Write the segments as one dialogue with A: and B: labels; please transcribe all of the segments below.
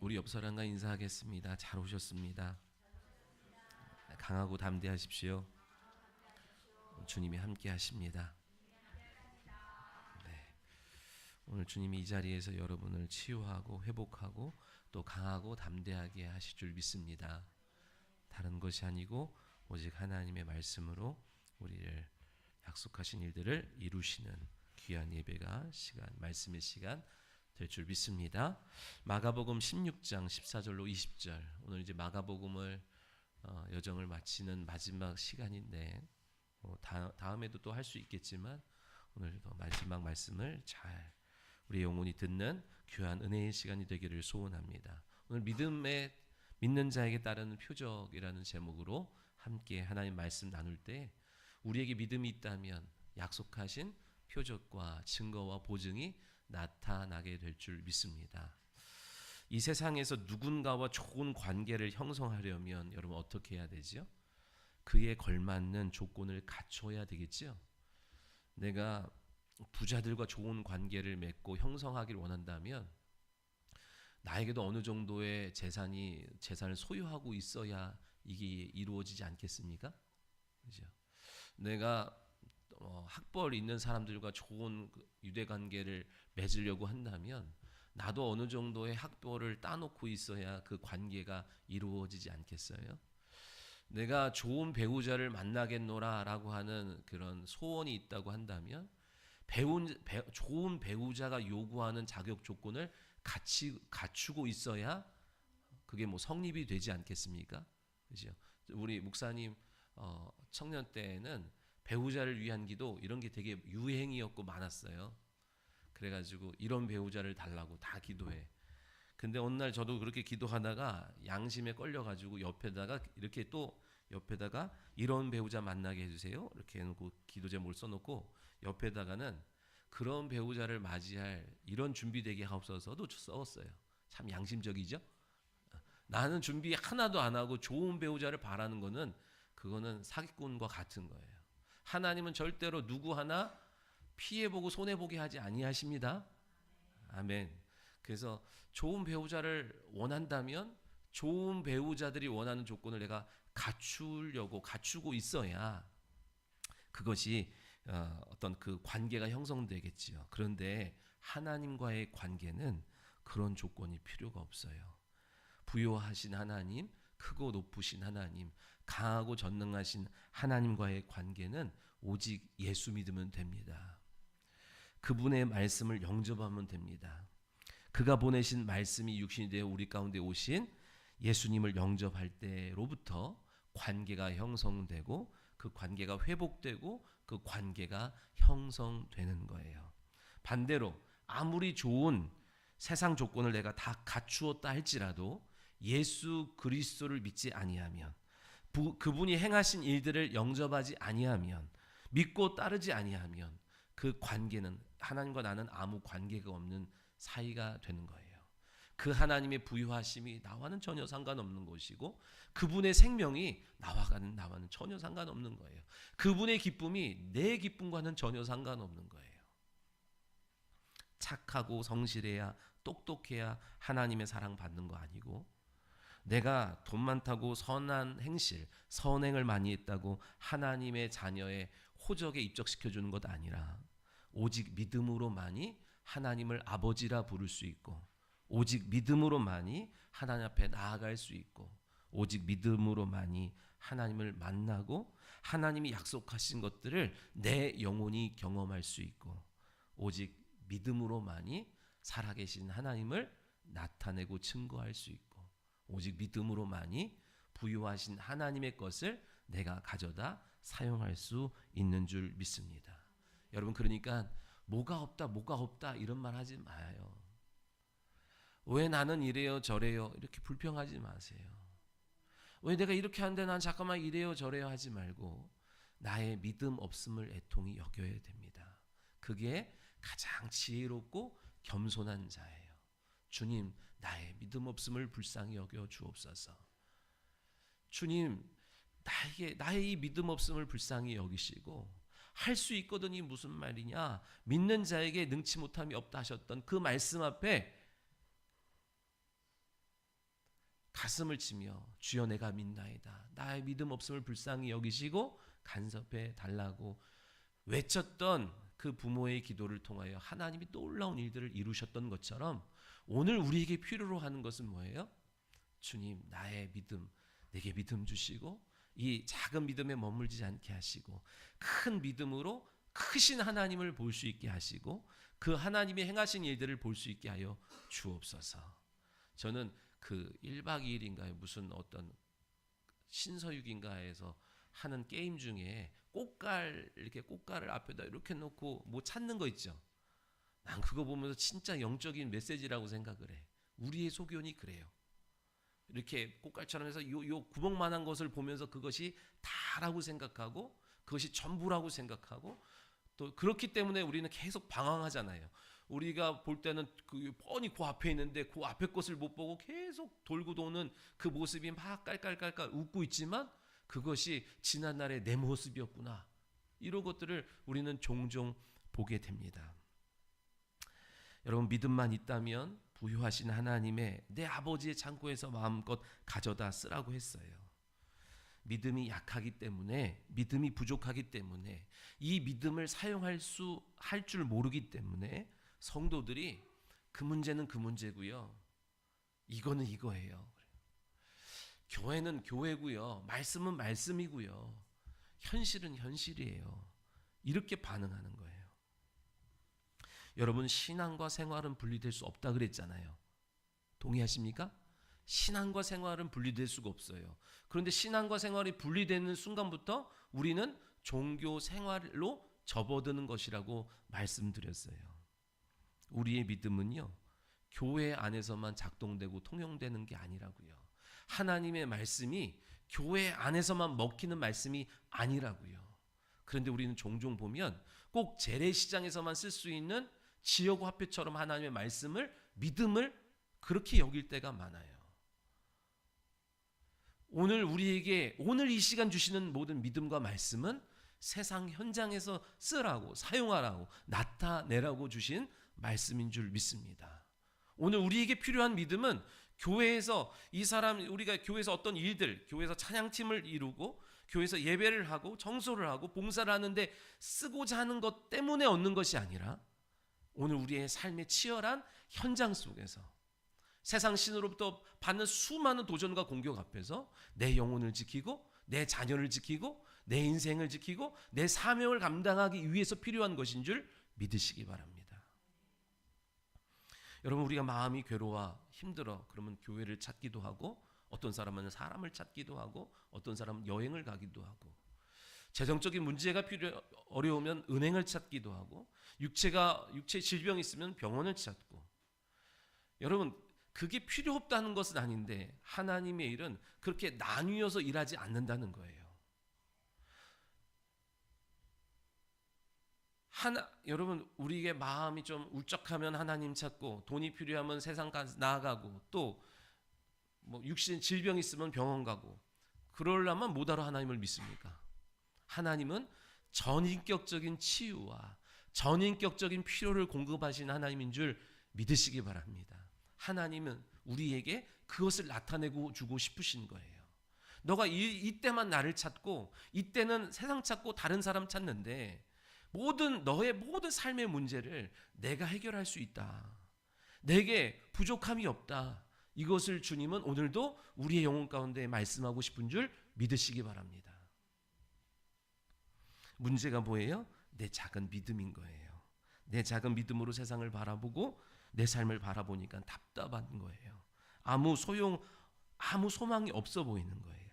A: 우리 옆 사람과 인사하겠습니다. 잘 오셨습니다. 강하고 담대하십시오. 주님이 함께 하십니다. 네. 오늘 주님이 이 자리에서 여러분을 치유하고 회복하고 또 강하고 담대하게 하실 줄 믿습니다. 다른 것이 아니고 오직 하나님의 말씀으로 우리를 약속하신 일들을 이루시는 귀한 예배가 말씀의 시간 될 줄 믿습니다. 마가복음 16장 14절로 20절. 오늘 이제 마가복음을 여정을 마치는 마지막 시간인데 다음에도 또 할 수 있겠지만 오늘도 마지막 말씀을 잘 우리 영혼이 듣는 귀한 은혜의 시간이 되기를 소원합니다. 오늘 믿는 자에게 따르는 표적이라는 제목으로 함께 하나님 말씀 나눌 때 우리에게 믿음이 있다면 약속하신 표적과 증거와 보증이 나타나게 될 줄 믿습니다. 이 세상에서 누군가와 좋은 관계를 형성하려면 여러분 어떻게 해야 되죠? 그에 걸맞는 조건을 갖춰야 되겠죠. 내가 부자들과 좋은 관계를 맺고 형성하기를 원한다면 나에게도 어느 정도의 재산을 소유하고 있어야 이게 이루어지지 않겠습니까? 그죠? 내가 학벌 있는 사람들과 좋은 유대 관계를 맺으려고 한다면 나도 어느 정도의 학벌을 따놓고 있어야 그 관계가 이루어지지 않겠어요? 내가 좋은 배우자를 만나겠노라라고 하는 그런 소원이 있다고 한다면 좋은 배우자가 요구하는 자격 조건을 같이 갖추고 있어야 그게 성립이 되지 않겠습니까? 그죠? 우리 목사님 청년 때에는 배우자를 위한 기도 이런 게 되게 유행이었고 많았어요. 그래가지고 이런 배우자를 달라고 다 기도해. 근데 어느 날 저도 그렇게 기도하다가 양심에 걸려가지고 옆에다가 이런 배우자 만나게 해주세요. 이렇게 해놓고 기도 제목을 써놓고 옆에다가는 그런 배우자를 맞이할 이런 준비되게 하옵소서도 써왔어요. 참 양심적이죠? 나는 준비 하나도 안 하고 좋은 배우자를 바라는 거는 그거는 사기꾼과 같은 거예요. 하나님은 절대로 누구 하나 피해보고 손해보게 하지 아니하십니다. 아멘. 그래서 좋은 배우자를 원한다면 좋은 배우자들이 원하는 조건을 내가 갖추고 있어야 그것이 어떤 그 관계가 형성되겠지요. 그런데 하나님과의 관계는 그런 조건이 필요가 없어요. 부요하신 하나님, 크고 높으신 하나님, 강하고 전능하신 하나님과의 관계는 오직 예수 믿으면 됩니다. 그분의 말씀을 영접하면 됩니다. 그가 보내신 말씀이 육신이 되어 우리 가운데 오신 예수님을 영접할 때로부터 관계가 형성되고 그 관계가 회복되고 그 관계가 형성되는 거예요. 반대로 아무리 좋은 세상 조건을 내가 다 갖추었다 할지라도 예수 그리스도를 믿지 아니하면 그분이 행하신 일들을 영접하지 아니하면 믿고 따르지 아니하면 그 관계는 하나님과 나는 아무 관계가 없는 사이가 되는 거예요. 그 하나님의 부유하심이 나와는 전혀 상관없는 것이고 그분의 생명이 나와는 전혀 상관없는 거예요. 그분의 기쁨이 내 기쁨과는 전혀 상관없는 거예요. 착하고 성실해야 똑똑해야 하나님의 사랑 받는 거 아니고 내가 돈 많다고 선한 행실, 선행을 많이 했다고 하나님의 자녀의 호적에 입적시켜 주는 것 아니라 오직 믿음으로만이 하나님을 아버지라 부를 수 있고 오직 믿음으로만이 하나님 앞에 나아갈 수 있고 오직 믿음으로만이 하나님을 만나고 하나님이 약속하신 것들을 내 영혼이 경험할 수 있고 오직 믿음으로만이 살아계신 하나님을 나타내고 증거할 수 있고 오직 믿음으로만이 부유하신 하나님의 것을 내가 가져다 사용할 수 있는 줄 믿습니다. 여러분 그러니까 뭐가 없다 이런 말 하지 마요. 왜 나는 이래요 저래요 이렇게 불평하지 마세요. 왜 내가 이렇게 하는데 난 잠깐만 이래요 저래요 하지 말고 나의 믿음 없음을 애통히 여겨야 됩니다. 그게 가장 지혜롭고 겸손한 자예요. 주님 나의 믿음 없음을 불쌍히 여겨 주옵소서. 주님 나의 이 믿음 없음을 불쌍히 여기시고 할 수 있거든이 무슨 말이냐 믿는 자에게 능치 못함이 없다 하셨던 그 말씀 앞에 가슴을 치며 주여 내가 믿나이다. 나의 믿음 없음을 불쌍히 여기시고 간섭해 달라고 외쳤던 그 부모의 기도를 통하여 하나님이 놀라운 일들을 이루셨던 것처럼 오늘 우리에게 필요로 하는 것은 뭐예요? 주님, 나의 믿음, 내게 믿음 주시고 이 작은 믿음에 머물지 않게 하시고 큰 믿음으로 크신 하나님을 볼 수 있게 하시고 그 하나님이 행하신 일들을 볼 수 있게 하여 주옵소서. 저는 그 1박 2일인가요? 무슨 어떤 신서유기인가에서 하는 게임 중에 이렇게 꽃갈을 앞에다 이렇게 놓고 뭐 찾는 거 있죠. 난 그거 보면서 진짜 영적인 메시지라고 생각을 해. 우리의 소견이 그래요. 이렇게 꽃갈처럼 해서 요 구멍만한 것을 보면서 그것이 다라고 생각하고 그것이 전부라고 생각하고 또 그렇기 때문에 우리는 계속 방황하잖아요. 우리가 볼 때는 뻔히 그 앞에 있는데 그 앞에 것을 못 보고 계속 돌고 도는 그 모습이 막 깔깔깔깔 웃고 있지만 그것이 지난날의 내 모습이었구나. 이런 것들을 우리는 종종 보게 됩니다. 여러분, 믿음만 있다면 부유하신 하나님의 내 아버지의 창고에서 마음껏 가져다 쓰라고 했어요. 믿음이 약하기 때문에, 믿음이 부족하기 때문에, 이 믿음을 사용할 줄 모르기 때문에 성도들이 그 문제는 그 문제고요, 이거는 이거예요. 교회는 교회고요, 말씀은 말씀이고요, 현실은 현실이에요. 이렇게 반응하는 거예요. 여러분, 신앙과 생활은 분리될 수 없다 그랬잖아요. 동의하십니까? 신앙과 생활은 분리될 수가 없어요. 그런데 신앙과 생활이 분리되는 순간부터 우리는 종교 생활로 접어드는 것이라고 말씀드렸어요. 우리의 믿음은요, 교회 안에서만 작동되고 통용되는 게 아니라고요. 하나님의 말씀이 교회 안에서만 먹히는 말씀이 아니라고요. 그런데 우리는 종종 보면 꼭 재래시장에서만 쓸 수 있는 지역 화폐처럼 하나님의 말씀을, 믿음을 그렇게 여길 때가 많아요. 오늘 이 시간 주시는 모든 믿음과 말씀은 세상 현장에서 쓰라고, 사용하라고, 나타내라고 주신 말씀인 줄 믿습니다. 오늘 우리에게 필요한 믿음은 교회에서 우리가 교회에서 어떤 일들, 교회에서 찬양팀을 이루고 교회에서 예배를 하고 정소를 하고 봉사를 하는데 쓰고자 하는 것 때문에 얻는 것이 아니라 오늘 우리의 삶의 치열한 현장 속에서 세상 신으로부터 받는 수많은 도전과 공격 앞에서 내 영혼을 지키고 내 자녀를 지키고 내 인생을 지키고 내 사명을 감당하기 위해서 필요한 것인 줄 믿으시기 바랍니다. 여러분, 우리가 마음이 괴로워 힘들어 그러면 교회를 찾기도 하고, 어떤 사람은 사람을 찾기도 하고, 어떤 사람은 여행을 가기도 하고, 재정적인 문제가 어려우면 은행을 찾기도 하고, 육체 질병이 있으면 병원을 찾고. 여러분, 그게 필요 없다는 것은 아닌데 하나님의 일은 그렇게 나뉘어서 일하지 않는다는 거예요. 여러분, 우리의 마음이 좀 울적하면 하나님 찾고, 돈이 필요하면 세상 나아가고, 또 뭐 육신 질병이 있으면 병원 가고, 그러려면 뭐하러 하나님을 믿습니까? 하나님은 전인격적인 치유와 전인격적인 필요를 공급하신 하나님인 줄 믿으시기 바랍니다. 하나님은 우리에게 그것을 나타내고 주고 싶으신 거예요. 너가 이때만 나를 찾고, 이때는 세상 찾고 다른 사람 찾는데 너의 모든 삶의 문제를 내가 해결할 수 있다. 내게 부족함이 없다. 이것을 주님은 오늘도 우리의 영혼 가운데 말씀하고 싶은 줄 믿으시기 바랍니다. 문제가 뭐예요? 내 작은 믿음인 거예요. 내 작은 믿음으로 세상을 바라보고 내 삶을 바라보니까 답답한 거예요. 아무 소망이 없어 보이는 거예요.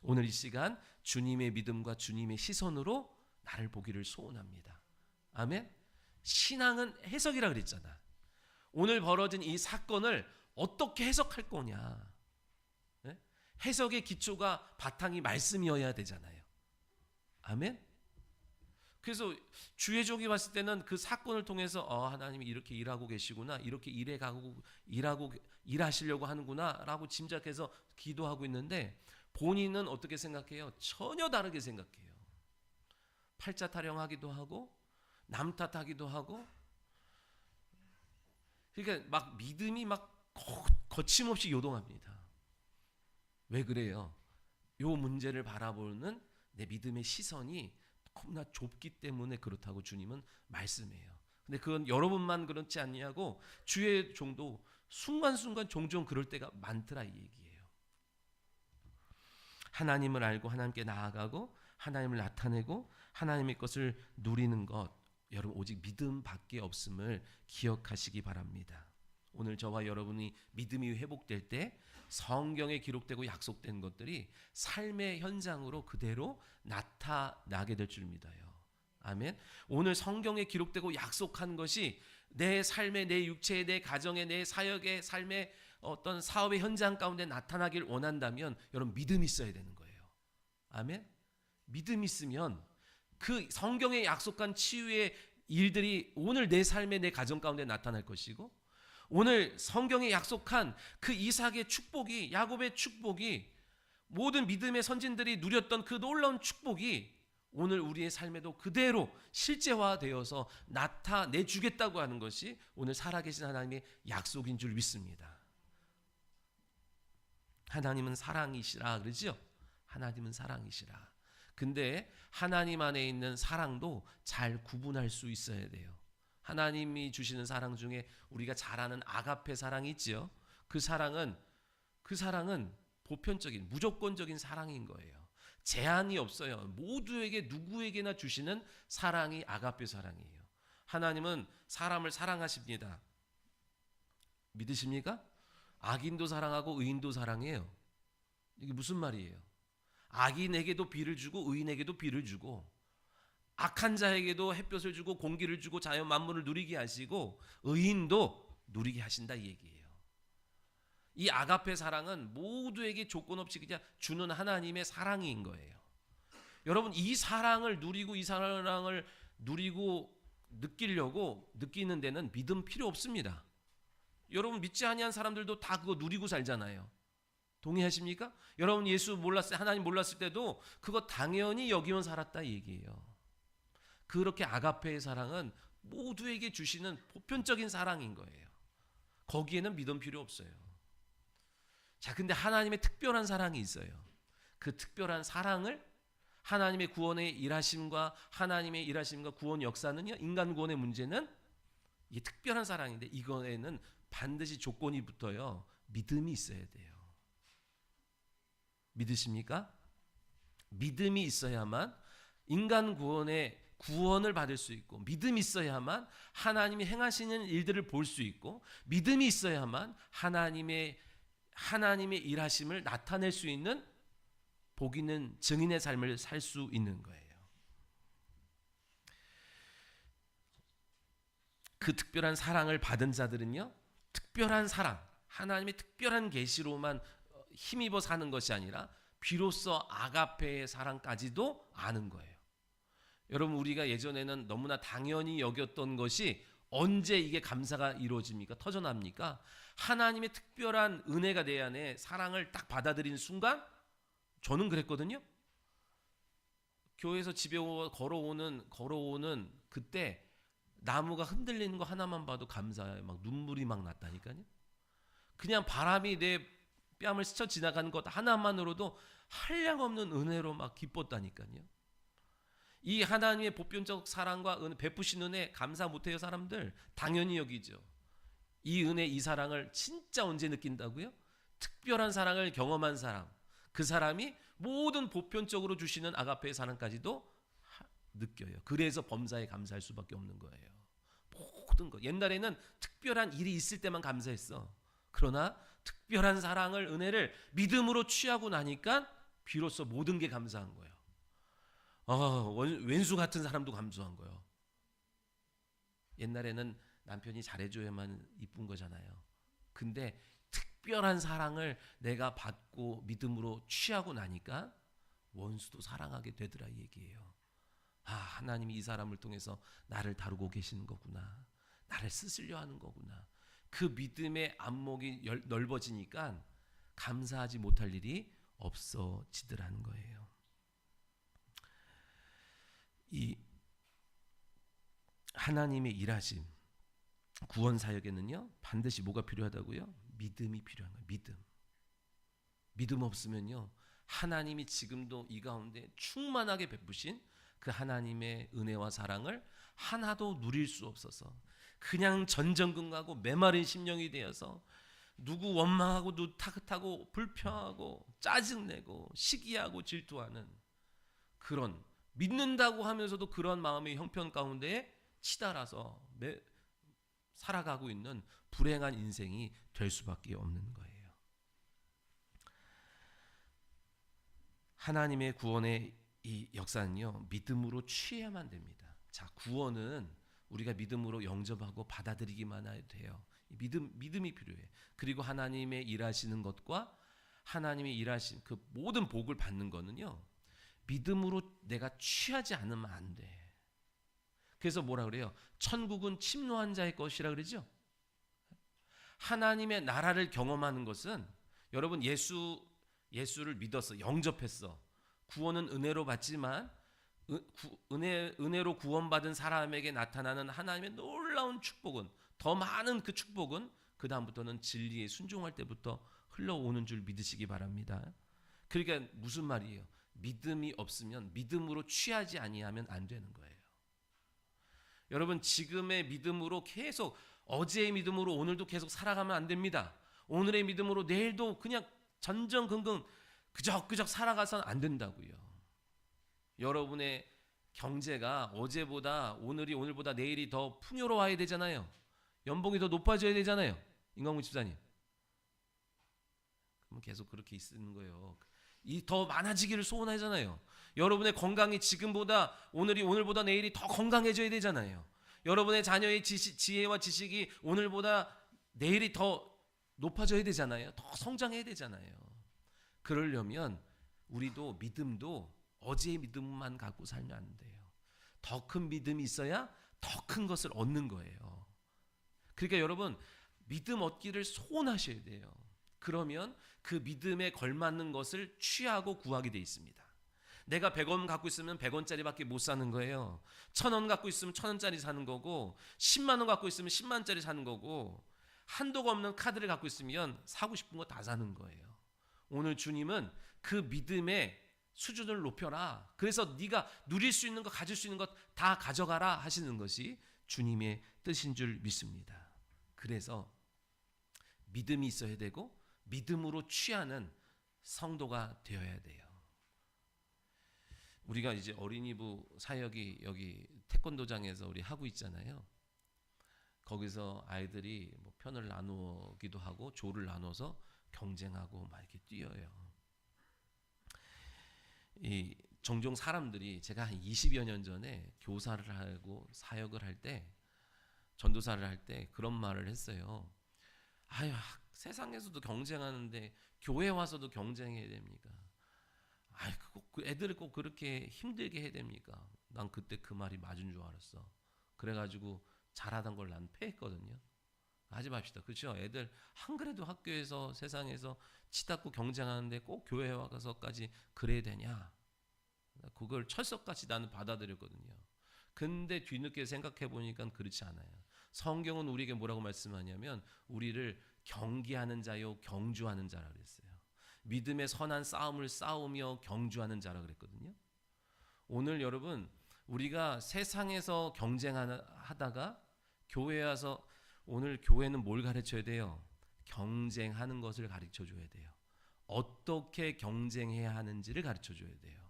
A: 오늘 이 시간 주님의 믿음과 주님의 시선으로 나를 보기를 소원합니다. 아멘. 신앙은 해석이라 그랬잖아. 오늘 벌어진 이 사건을 어떻게 해석할 거냐. 네? 해석의 기초가 바탕이 말씀이어야 되잖아요. 아멘. 그래서 주의 종이 봤을 때는 그 사건을 통해서 하나님이 이렇게 일하고 계시구나, 이렇게 일하시려고 하는구나라고 짐작해서 기도하고 있는데 본인은 어떻게 생각해요? 전혀 다르게 생각해요. 팔자 타령하기도 하고 남 탓하기도 하고, 그러니까 막 믿음이 막 거침없이 요동합니다. 왜 그래요? 요 문제를 바라보는 내 믿음의 시선이 너무나 좁기 때문에 그렇다고 주님은 말씀해요. 근데 그건 여러분만 그렇지 않냐고, 주의 종도 순간순간 종종 그럴 때가 많더라 이 얘기예요. 하나님을 알고 하나님께 나아가고 하나님을 나타내고 하나님의 것을 누리는 것, 여러분 오직 믿음밖에 없음을 기억하시기 바랍니다. 오늘 저와 여러분이 믿음이 회복될 때 성경에 기록되고 약속된 것들이 삶의 현장으로 그대로 나타나게 될 줄 믿어요. 아멘. 오늘 성경에 기록되고 약속한 것이 내 삶의, 내 육체의, 내 가정의, 내 사역의, 삶의 어떤 사업의 현장 가운데 나타나길 원한다면 여러분 믿음이 있어야 되는 거예요. 아멘. 믿음이 있으면 그 성경에 약속한 치유의 일들이 오늘 내 삶의, 내 가정 가운데 나타날 것이고, 오늘 성경에 약속한 그 이삭의 축복이, 야곱의 축복이, 모든 믿음의 선진들이 누렸던 그 놀라운 축복이 오늘 우리의 삶에도 그대로 실제화되어서 나타내 주겠다고 하는 것이 오늘 살아계신 하나님의 약속인 줄 믿습니다. 하나님은 사랑이시라 그러죠. 하나님은 사랑이시라. 근데 하나님 안에 있는 사랑도 잘 구분할 수 있어야 돼요. 하나님이 주시는 사랑 중에 우리가 잘 아는 아가페 사랑이 있지요. 그 사랑은 보편적인, 무조건적인 사랑인 거예요. 제한이 없어요. 모두에게, 누구에게나 주시는 사랑이 아가페 사랑이에요. 하나님은 사람을 사랑하십니다. 믿으십니까? 악인도 사랑하고 의인도 사랑해요. 이게 무슨 말이에요? 악인에게도 비를 주고 의인에게도 비를 주고, 악한 자에게도 햇볕을 주고 공기를 주고 자연 만물을 누리게 하시고 의인도 누리게 하신다 이 얘기예요. 이 아가페 사랑은 모두에게 조건 없이 그냥 주는 하나님의 사랑인 거예요. 여러분 이 사랑을 누리고, 이 사랑을 누리고 느끼려고, 느끼는 데는 믿음 필요 없습니다. 여러분 믿지 아니한 사람들도 다 그거 누리고 살잖아요. 동의하십니까? 여러분 예수 몰랐을, 하나님 몰랐을 때도 그거 당연히 여기면 살았다 이 얘기예요. 그렇게 아가페의 사랑은 모두에게 주시는 보편적인 사랑인 거예요. 거기에는 믿음 필요 없어요. 자, 근데 하나님의 특별한 사랑이 있어요. 그 특별한 사랑을, 하나님의 구원의 일하심과 하나님의 일하심과 구원 역사는요, 인간 구원의 문제는 이게 특별한 사랑인데 이거에는 반드시 조건이 붙어요. 믿음이 있어야 돼요. 믿으십니까? 믿음이 있어야만 인간 구원을 받을 수 있고, 믿음이 있어야만 하나님이 행하시는 일들을 볼 수 있고, 믿음이 있어야만 하나님의 일하심을 나타낼 수 있는 복 있는 증인의 삶을 살 수 있는 거예요. 그 특별한 사랑을 받은 자들은요, 특별한 사랑, 하나님의 특별한 계시로만 힘입어 사는 것이 아니라 비로소 아가페의 사랑까지도 아는 거예요. 여러분 우리가 예전에는 너무나 당연히 여겼던 것이 언제 이게 감사가 이루어집니까? 터져납니까? 하나님의 특별한 은혜가 내 안에 사랑을 딱 받아들인 순간, 저는 그랬거든요. 교회에서 집에 걸어오는 그때 나무가 흔들리는 거 하나만 봐도 감사해요. 막 눈물이 막 났다니까요. 그냥 바람이 내 뺨을 스쳐 지나가는 것 하나만으로도 한량없는 은혜로 막 기뻤다니까요. 이 하나님의 보편적 사랑과 은혜, 베푸신 은혜 감사 못해요 사람들? 당연히 여기죠. 이 은혜, 이 사랑을 진짜 언제 느낀다고요? 특별한 사랑을 경험한 사람, 그 사람이 모든 보편적으로 주시는 아가페의 사랑까지도 느껴요. 그래서 범사에 감사할 수밖에 없는 거예요. 모든 것. 옛날에는 특별한 일이 있을 때만 감사했어. 그러나 특별한 사랑을, 은혜를 믿음으로 취하고 나니까 비로소 모든 게 감사한 거예요. 왼수 같은 사람도 감사한 거예요. 옛날에는 남편이 잘해줘야만 이쁜 거잖아요. 근데 특별한 사랑을 내가 받고 믿음으로 취하고 나니까 원수도 사랑하게 되더라 이 얘기예요. 하나님이 이 사람을 통해서 나를 다루고 계시는 거구나. 나를 쓰시려 하는 거구나. 그 믿음의 안목이 넓어지니까 감사하지 못할 일이 없어지더라는 거예요. 이 하나님의 일하심, 구원 사역에는요 반드시 뭐가 필요하다고요? 믿음이 필요한 거예요. 믿음. 믿음 없으면요, 하나님이 지금도 이 가운데 충만하게 베푸신 그 하나님의 은혜와 사랑을 하나도 누릴 수 없어서 그냥 전전긍긍하고 메마른 심령이 되어서 누구 원망하고 누구 탓하고 불평하고 짜증내고 시기하고 질투하는 그런, 믿는다고 하면서도 그런 마음의 형편 가운데에 치달아서 살아가고 있는 불행한 인생이 될 수밖에 없는 거예요. 하나님의 구원의 이 역사는요, 믿음으로 취해야만 됩니다. 자, 구원은 우리가 믿음으로 영접하고 받아들이기만 해도 돼요. 믿음이 필요해. 그리고 하나님의 일하시는 것과 하나님의 일하신 그 모든 복을 받는 거는요, 믿음으로 내가 취하지 않으면 안 돼. 그래서 뭐라 그래요? 천국은 침노한 자의 것이라 그러죠. 하나님의 나라를 경험하는 것은, 여러분 예수를 믿었어, 영접했어. 구원은 은혜로 받지만 은혜로 구원받은 사람에게 나타나는 하나님의 놀라운 축복은, 더 많은 그 축복은 그 다음부터는 진리에 순종할 때부터 흘러오는 줄 믿으시기 바랍니다. 그러니까 무슨 말이에요? 믿음이 없으면 믿음으로 취하지 아니하면 안 되는 거예요. 여러분, 지금의 믿음으로 계속, 어제의 믿음으로 오늘도 계속 살아가면 안 됩니다. 오늘의 믿음으로 내일도 그냥 전전긍긍 그적그적 살아가서는 안 된다고요. 여러분의 경제가 어제보다 오늘보다 내일이 더 풍요로워야 되잖아요. 연봉이 더 높아져야 되잖아요. 임광문 집사님. 그럼 계속 그렇게 있는 거예요. 이 더 많아지기를 소원하잖아요. 여러분의 건강이 지금보다 오늘보다 내일이 더 건강해져야 되잖아요. 여러분의 자녀의 지혜와 지식이 오늘보다 내일이 더 높아져야 되잖아요. 더 성장해야 되잖아요. 그러려면 우리도 믿음도 어제의 믿음만 갖고 살면 안 돼요. 더 큰 믿음이 있어야 더 큰 것을 얻는 거예요. 그러니까 여러분, 믿음 얻기를 소원하셔야 돼요. 그러면 그 믿음에 걸맞는 것을 취하고 구하게 돼 있습니다. 내가 100원 갖고 있으면 100원짜리밖에 못 사는 거예요. 1000원 갖고 있으면 1000원짜리 사는 거고, 10만 원 갖고 있으면 10만 원짜리 사는 거고, 한도가 없는 카드를 갖고 있으면 사고 싶은 거 다 사는 거예요. 오늘 주님은 그 믿음의 수준을 높여라. 그래서 네가 누릴 수 있는 것, 가질 수 있는 것 다 가져가라 하시는 것이 주님의 뜻인 줄 믿습니다. 그래서 믿음이 있어야 되고 믿음으로 취하는 성도가 되어야 돼요. 우리가 이제 어린이부 사역이 여기 태권도장에서 우리 하고 있잖아요. 거기서 아이들이 뭐 편을 나누기도 하고 조를 나눠서 경쟁하고 막 이렇게 뛰어요. 이 종종 사람들이, 제가 한 20여 년 전에 교사를 하고 사역을 할 때, 전도사를 할 때 그런 말을 했어요. 아유, 세상에서도 경쟁하는데 교회 와서도 경쟁해야 됩니까? 아유, 애들을 꼭 그렇게 힘들게 해야 됩니까? 난 그때 그 말이 맞은 줄 알았어. 그래가지고 잘하던 걸 난 패했거든요. 하지 맙시다. 그렇죠? 애들 한 그래도 학교에서 세상에서 치닫고 경쟁하는데 꼭 교회에 와서까지 그래야 되냐? 그걸 철석같이 나는 받아들였거든요. 근데 뒤늦게 생각해 보니까 그렇지 않아요. 성경은 우리에게 뭐라고 말씀하냐면 우리를 경기하는 자요 경주하는 자라 그랬어요. 믿음의 선한 싸움을 싸우며 경주하는 자라 그랬거든요. 오늘 여러분, 우리가 세상에서 경쟁하다가 교회에 와서, 오늘 교회는 뭘 가르쳐야 돼요? 경쟁하는 것을 가르쳐 줘야 돼요. 어떻게 경쟁해야 하는지를 가르쳐 줘야 돼요.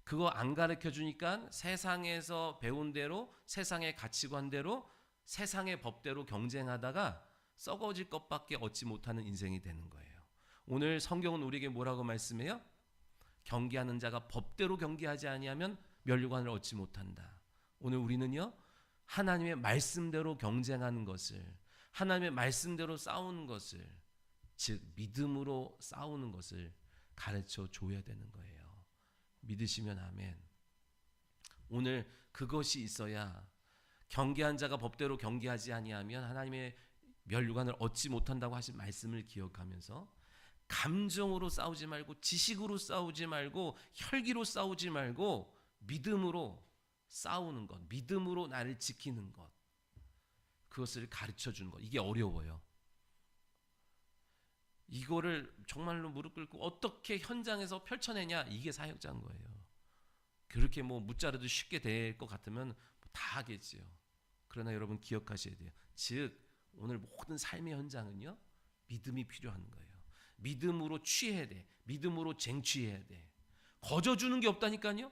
A: 그거 안 가르쳐 주니까 세상에서 배운 대로, 세상의 가치관대로, 세상의 법대로 경쟁하다가 썩어질 것밖에 얻지 못하는 인생이 되는 거예요. 오늘 성경은 우리에게 뭐라고 말씀해요? 경기하는 자가 법대로 경기하지 아니하면 면류관을 얻지 못한다. 오늘 우리는요, 하나님의 말씀대로 경쟁하는 것을, 하나님의 말씀대로 싸우는 것을, 즉 믿음으로 싸우는 것을 가르쳐 줘야 되는 거예요. 믿으시면 아멘. 오늘 그것이 있어야, 경계한 자가 법대로 경계하지 아니하면 하나님의 멸류관을 얻지 못한다고 하신 말씀을 기억하면서, 감정으로 싸우지 말고, 지식으로 싸우지 말고, 혈기로 싸우지 말고 믿음으로 싸우는 것, 믿음으로 나를 지키는 것, 그것을 가르쳐 주는 것. 이게 어려워요. 이거를 정말로 무릎 꿇고 어떻게 현장에서 펼쳐내냐, 이게 사역자인 거예요. 그렇게 뭐 무자르도 쉽게 될 것 같으면 다 하겠지요. 그러나 여러분 기억하셔야 돼요. 즉 오늘 모든 삶의 현장은요, 믿음이 필요한 거예요. 믿음으로 취해야 돼. 믿음으로 쟁취해야 돼. 거저주는 게 없다니까요.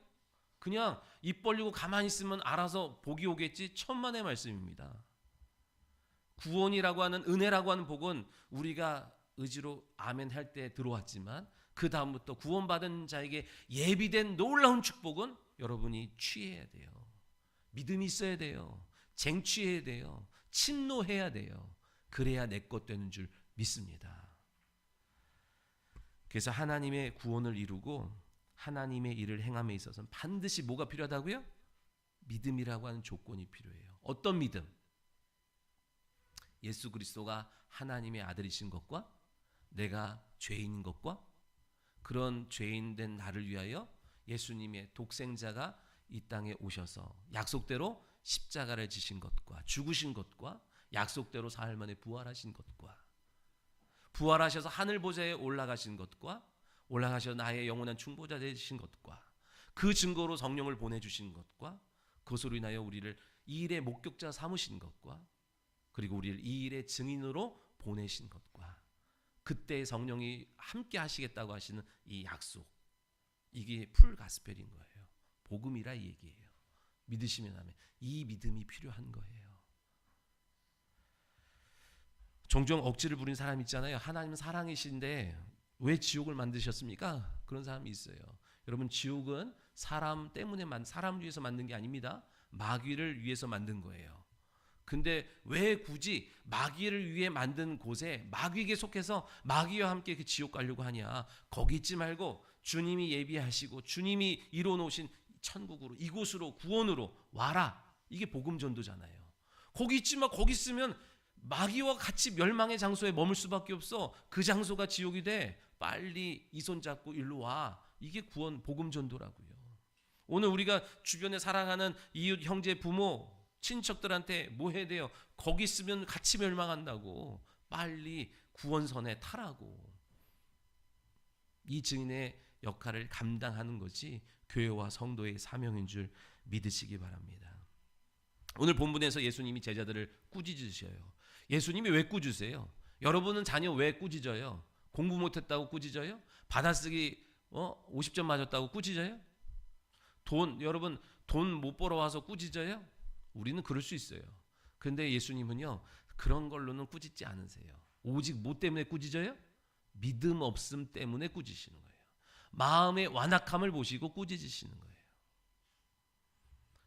A: 그냥 입 벌리고 가만히 있으면 알아서 복이 오겠지, 천만의 말씀입니다. 구원이라고 하는, 은혜라고 하는 복은 우리가 의지로 아멘 할 때 들어왔지만 그 다음부터 구원받은 자에게 예비된 놀라운 축복은 여러분이 취해야 돼요. 믿음이 있어야 돼요. 쟁취해야 돼요. 침노해야 돼요. 그래야 내 것 되는 줄 믿습니다. 그래서 하나님의 구원을 이루고 하나님의 일을 행함에 있어서는 반드시 뭐가 필요하다고요? 믿음이라고 하는 조건이 필요해요. 어떤 믿음? 예수 그리스도가 하나님의 아들이신 것과 내가 죄인인 것과 그런 죄인된 나를 위하여 예수님의 독생자가 이 땅에 오셔서 약속대로 십자가를 지신 것과 죽으신 것과 약속대로 사흘 만에 부활하신 것과 부활하셔서 하늘 보좌에 올라가신 것과 올라가셔서 나의 영원한 충보자 되신 것과 그 증거로 성령을 보내주신 것과 그것으로 인하여 우리를 이 일의 목격자 삼으신 것과 그리고 우리를 이 일의 증인으로 보내신 것과 그때 성령이 함께 하시겠다고 하시는 이 약속, 이게 풀 가스펠인 거예요. 복음이라 이 얘기예요. 믿으시면 하면 이 믿음이 필요한 거예요. 종종 억지를 부린 사람 있잖아요. 하나님은 사랑이신데 왜 지옥을 만드셨습니까? 그런 사람이 있어요. 여러분, 지옥은 사람 때문에 사람을 위해서 만든 게 아닙니다. 마귀를 위해서 만든 거예요. 근데 왜 굳이 마귀를 위해 만든 곳에 마귀에게 속해서 마귀와 함께 그 지옥 가려고 하냐? 거기 있지 말고 주님이 예비하시고 주님이 이루어 놓으신 천국으로, 이곳으로, 구원으로 와라. 이게 복음 전도잖아요. 거기 있지만 거기 있으면 마귀와 같이 멸망의 장소에 머물 수밖에 없어. 그 장소가 지옥이 돼. 빨리 이 손 잡고 일로 와. 이게 구원, 복음 전도라고요. 오늘 우리가 주변에 사랑하는 이웃, 형제, 부모, 친척들한테 뭐 해야 돼요? 거기 있으면 같이 멸망한다고. 빨리 구원선에 타라고. 이 증인의 역할을 감당하는 것이 교회와 성도의 사명인 줄 믿으시기 바랍니다. 오늘 본문에서 예수님이 제자들을 꾸짖으셔요. 예수님이 왜 꾸짖으세요? 여러분은 자녀 왜 꾸짖어요? 공부 못했다고 꾸짖어요? 받아쓰기 50점 맞았다고 꾸짖어요? 여러분 돈 못 벌어와서 꾸짖어요? 우리는 그럴 수 있어요. 그런데 예수님은요, 그런 걸로는 꾸짖지 않으세요. 오직 뭐 때문에 꾸짖어요? 믿음 없음 때문에 꾸짖으시는 거예요. 마음의 완악함을 보시고 꾸짖으시는 거예요.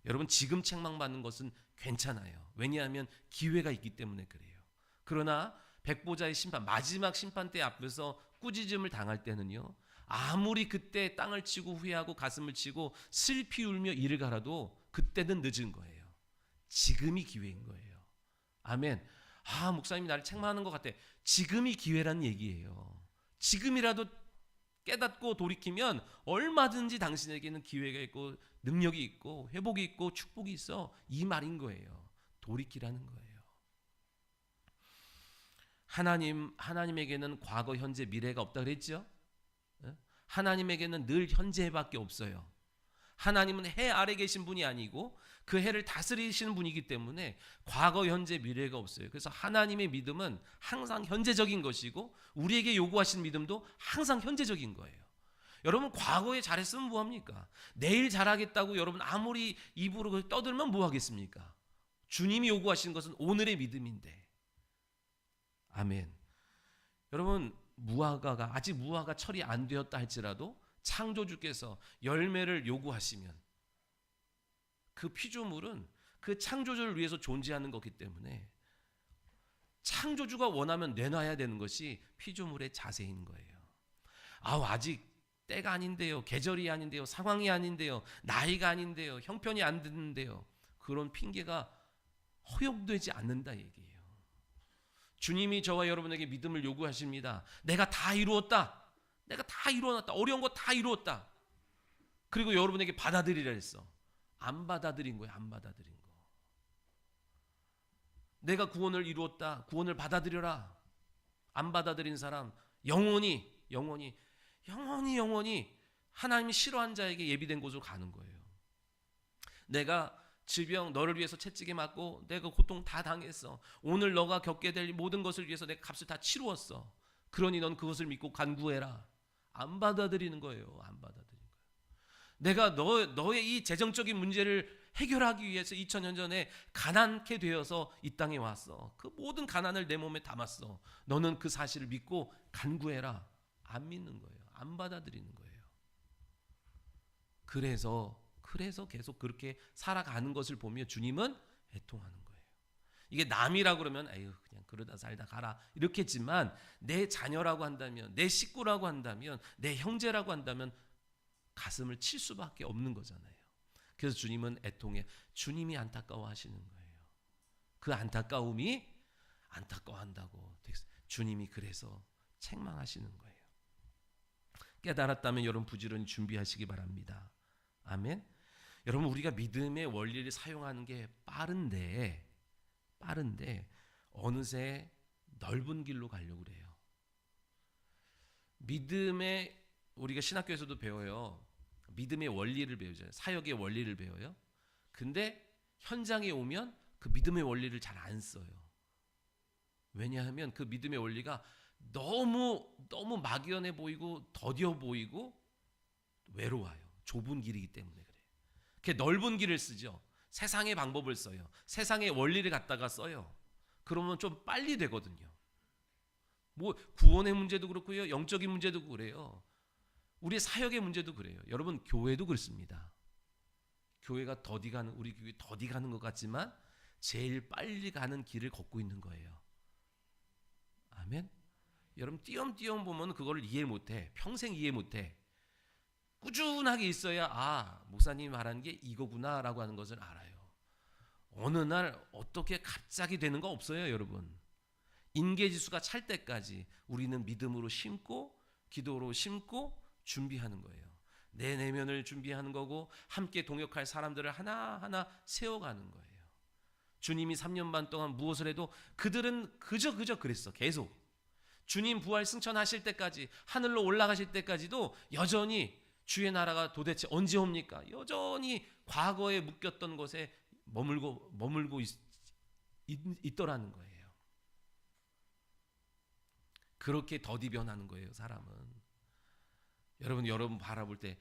A: 여러분, 지금 책망받는 것은 괜찮아요. 왜냐하면 기회가 있기 때문에 그래요. 그러나 백보자의 심판, 마지막 심판 때 앞에서 꾸짖음을 당할 때는요, 아무리 그때 땅을 치고 후회하고 가슴을 치고 슬피 울며 이를 갈아도 그때는 늦은 거예요. 지금이 기회인 거예요. 아멘. 목사님이 나를 책망하는 것 같아. 지금이 기회라는 얘기예요. 지금이라도 깨닫고 돌이키면 얼마든지 당신에게는 기회가 있고 능력이 있고 회복이 있고 축복이 있어. 이 말인 거예요. 돌이키라는 거예요. 하나님에게는 과거, 현재, 미래가 없다 그랬죠? 하나님에게는 늘 현재밖에 없어요. 하나님은 해 아래 계신 분이 아니고 그 해를 다스리시는 분이기 때문에 과거, 현재, 미래가 없어요. 그래서 하나님의 믿음은 항상 현재적인 것이고 우리에게 요구하시는 믿음도 항상 현재적인 거예요. 여러분, 과거에 잘했으면 뭐합니까? 내일 잘하겠다고 여러분 아무리 입으로 떠들면 뭐하겠습니까? 주님이 요구하시는 것은 오늘의 믿음인데. 아멘. 여러분, 아직 무화과가 철이 안 되었다 할지라도 창조주께서 열매를 요구하시면 그 피조물은 그 창조주를 위해서 존재하는 거기 때문에 창조주가 원하면 내놔야 되는 것이 피조물의 자세인 거예요. 아직 때가 아닌데요, 계절이 아닌데요, 상황이 아닌데요, 나이가 아닌데요, 형편이 안 드는데요, 그런 핑계가 허용되지 않는다 얘기예요. 주님이 저와 여러분에게 믿음을 요구하십니다. 내가 다 이루었다. 내가 다 이루어놨다. 어려운 거 다 이루었다. 그리고 여러분에게 받아들이라 했어. 안 받아들인 거야. 안 받아들인 거. 내가 구원을 이루었다. 구원을 받아들여라. 안 받아들인 사람 영원히 하나님이 싫어하는 자에게 예비된 곳으로 가는 거예요. 내가 질병 너를 위해서 채찍에 맞고 내가 고통 다 당했어. 오늘 너가 겪게 될 모든 것을 위해서 내가 값을 다 치루었어. 그러니 넌 그것을 믿고 간구해라. 안 받아들이는 거예요. 안 받아들이는 거예요. 내가 너의 이 재정적인 문제를 해결하기 위해서 2000년 전에 가난케 되어서 이 땅에 왔어. 그 모든 가난을 내 몸에 담았어. 너는 그 사실을 믿고 간구해라. 안 믿는 거예요. 안 받아들이는 거예요. 그래서 계속 그렇게 살아가는 것을 보며 주님은 애통하는 거예요. 이게 남이라고 그러면 에휴 그냥 그러다 살다 가라 이렇게 했지만 내 자녀라고 한다면, 내 식구라고 한다면, 내 형제라고 한다면 가슴을 칠 수밖에 없는 거잖아요. 그래서 주님은 애통해, 주님이 안타까워하시는 거예요. 그 안타까움이 안타까워한다고 주님이 그래서 책망하시는 거예요. 깨달았다면 여러분 부지런히 준비하시기 바랍니다. 아멘. 여러분 우리가 믿음의 원리를 사용하는 게 빠른데 어느새 넓은 길로 가려고 그래요. 믿음의 우리가 신학교에서도 배워요. 믿음의 원리를 배우잖아요. 사역의 원리를 배워요. 근데 현장에 오면 그 믿음의 원리를 잘 안 써요. 왜냐하면 그 믿음의 원리가 너무 막연해 보이고 더뎌 보이고 외로워요. 좁은 길이기 때문에 그래요. 그게 넓은 길을 쓰죠. 세상의 방법을 써요. 세상의 원리를 갖다가 써요. 그러면 좀 빨리 되거든요. 뭐 구원의 문제도 그렇고요. 영적인 문제도 그래요. 우리 사역의 문제도 그래요. 여러분 교회도 그렇습니다. 교회가 더디 가는, 우리 교회 더디 가는 것 같지만 제일 빨리 가는 길을 걷고 있는 거예요. 아멘. 여러분 띄엄띄엄 보면 그거를 이해 못해. 평생 이해 못해. 꾸준하게 있어야 아 목사님이 말하는 게 이거구나라고 하는 것을 알아요. 어느 날 어떻게 갑자기 되는 거 없어요. 여러분 인계지수가 찰 때까지 우리는 믿음으로 심고 기도로 심고 준비하는 거예요. 내 내면을 준비하는 거고 함께 동역할 사람들을 하나하나 세워가는 거예요. 주님이 3년 반 동안 무엇을 해도 그들은 그저 그랬어. 계속 주님 부활 승천하실 때까지 하늘로 올라가실 때까지도 여전히 주의 나라가 도대체 언제 옵니까? 여전히 과거에 묶였던 곳에 머물고 있더라는 거예요. 그렇게 더디 변하는 거예요. 사람은. 여러분 바라볼 때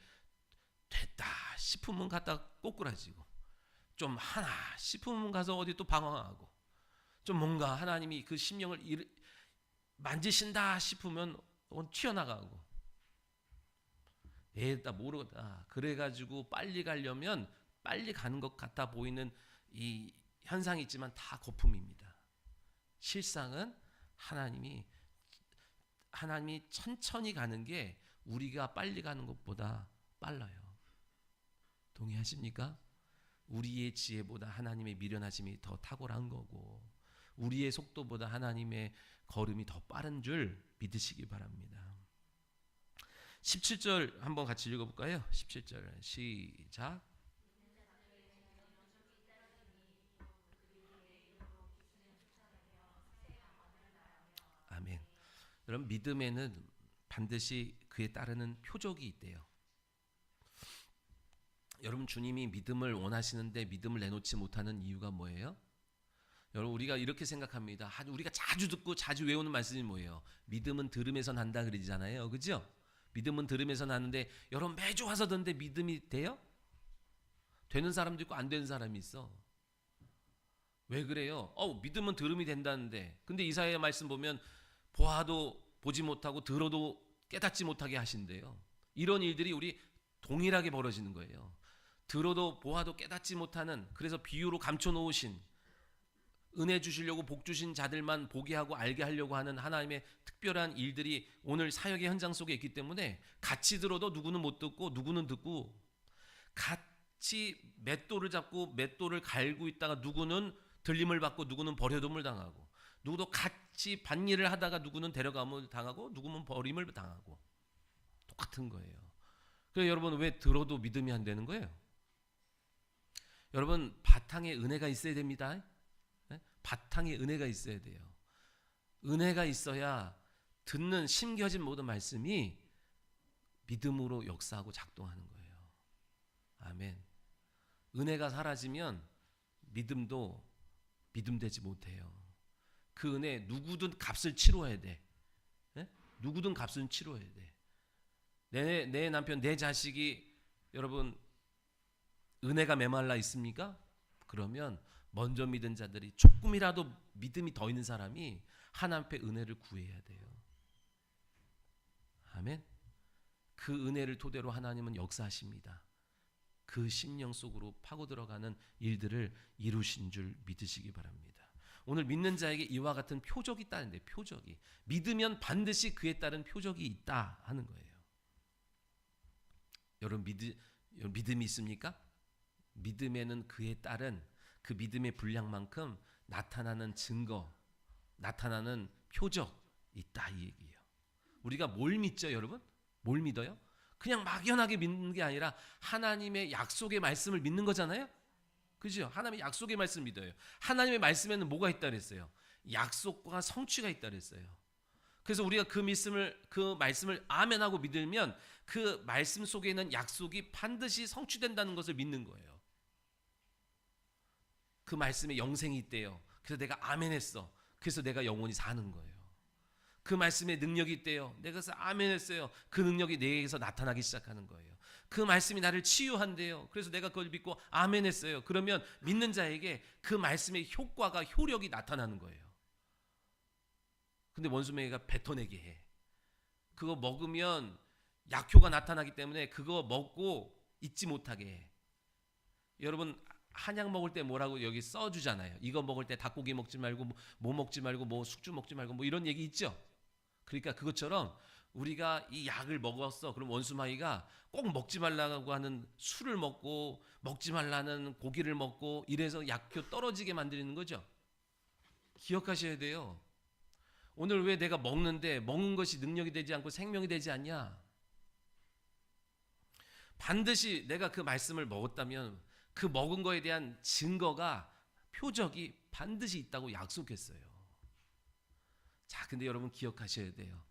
A: 됐다 싶으면 갔다 꼬꾸라지고 좀 하나 싶으면 가서 어디 또 방황하고 좀 뭔가 하나님이 그 심령을 만지신다 싶으면 튀어나가고 에다 모르겠다 그래가지고 빨리 가려면 빨리 가는 것 같아 보이는 이 현상이 있지만 다 거품입니다. 실상은 하나님이 천천히 가는 게 우리가 빨리 가는 것보다 빨라요. 동의하십니까? 우리의 지혜보다 하나님의 미련하심이 더 탁월한 거고 우리의 속도보다 하나님의 걸음이 더 빠른 줄 믿으시기 바랍니다. 17절 한번 같이 읽어볼까요? 17절 시작. 아멘. 여러분 믿음에는 반드시 그에 따르는 표적이 있대요. 여러분 주님이 믿음을 원하시는데 믿음을 내놓지 못하는 이유가 뭐예요? 여러분 우리가 이렇게 생각합니다. 우리가 자주 듣고 자주 외우는 말씀이 뭐예요? 믿음은 들음에서 난다 그러잖아요. 그죠? 믿음은 들음에서 나는데 여러분 매주 와서 듣는데 믿음이 돼요? 되는 사람도 있고 안 되는 사람이 있어. 왜 그래요? 믿음은 들음이 된다는데 근데 이사야의 말씀 보면 보아도 보지 못하고 들어도 깨닫지 못하게 하신대요. 이런 일들이 우리 동일하게 벌어지는 거예요. 들어도 보아도 깨닫지 못하는 그래서 비유로 감춰놓으신 은혜 주시려고 복 주신 자들만 보게 하고 알게 하려고 하는 하나님의 특별한 일들이 오늘 사역의 현장 속에 있기 때문에 같이 들어도 누구는 못 듣고 누구는 듣고 같이 맷돌을 잡고 맷돌을 갈고 있다가 누구는 들림을 받고 누구는 버려둠을 당하고 누구도 같이 밭일을 하다가 누구는 데려감을 당하고 누구는 버림을 당하고 똑같은 거예요. 그래서 여러분 왜 들어도 믿음이 안 되는 거예요? 여러분 바탕에 은혜가 있어야 됩니다. 바탕에 은혜가 있어야 돼요. 은혜가 있어야 듣는 심겨진 모든 말씀이 믿음으로 역사하고 작동하는 거예요. 아멘. 은혜가 사라지면 믿음도 믿음 되지 못해요. 그 은혜 누구든 값을 치러야 돼. 네? 누구든 값은 치러야 돼. 내 남편, 내 자식이 여러분 은혜가 메말라 있습니까? 그러면 먼저 믿은 자들이 조금이라도 믿음이 더 있는 사람이 하나님 앞에 은혜를 구해야 돼요. 아멘. 그 은혜를 토대로 하나님은 역사하십니다. 그 심령 속으로 파고 들어가는 일들을 이루신 줄 믿으시기 바랍니다. 오늘 믿는 자에게 이와 같은 표적이 있다는데, 표적이 믿으면 반드시 그에 따른 표적이 있다 하는 거예요. 여러분 믿음이 있습니까? 믿음에는 그에 따른 그 믿음의 분량만큼 나타나는 증거, 나타나는 표적 있다 이 얘기예요. 우리가 뭘 믿죠, 여러분? 뭘 믿어요? 그냥 막연하게 믿는 게 아니라 하나님의 약속의 말씀을 믿는 거잖아요. 그죠? 하나님의 약속의 말씀을 믿어요. 하나님의 말씀에는 뭐가 있다 그랬어요? 약속과 성취가 있다 그랬어요. 그래서 우리가 그 말씀을 아멘하고 믿으면 그 말씀 속에 있는 약속이 반드시 성취된다는 것을 믿는 거예요. 그 말씀에 영생이 있대요. 그래서 내가 아멘했어. 그래서 내가 영원히 사는 거예요. 그 말씀에 능력이 있대요. 내가 그래서 아멘했어요. 그 능력이 내게서 나타나기 시작하는 거예요. 그 말씀이 나를 치유한대요. 그래서 내가 그걸 믿고 아멘했어요. 그러면 믿는 자에게 그 말씀의 효과가, 효력이 나타나는 거예요. 근데 원수마귀가 뱉어내게 해. 그거 먹으면 약효가 나타나기 때문에 그거 먹고 잊지 못하게 해. 여러분 한약 먹을 때 뭐라고 여기 써주잖아요. 이거 먹을 때 닭고기 먹지 말고 뭐 먹지 말고 뭐 숙주 먹지 말고 뭐 이런 얘기 있죠. 그러니까 그것처럼 우리가 이 약을 먹었어. 그럼 원수마귀가 꼭 먹지 말라고 하는 술을 먹고 먹지 말라는 고기를 먹고 이래서 약효 떨어지게 만드는 거죠. 기억하셔야 돼요. 오늘 왜 내가 먹는데 먹는 것이 능력이 되지 않고 생명이 되지 않냐? 반드시 내가 그 말씀을 먹었다면 그 먹은 거에 대한 증거가, 표적이 반드시 있다고 약속했어요. 자, 근데 여러분 기억하셔야 돼요.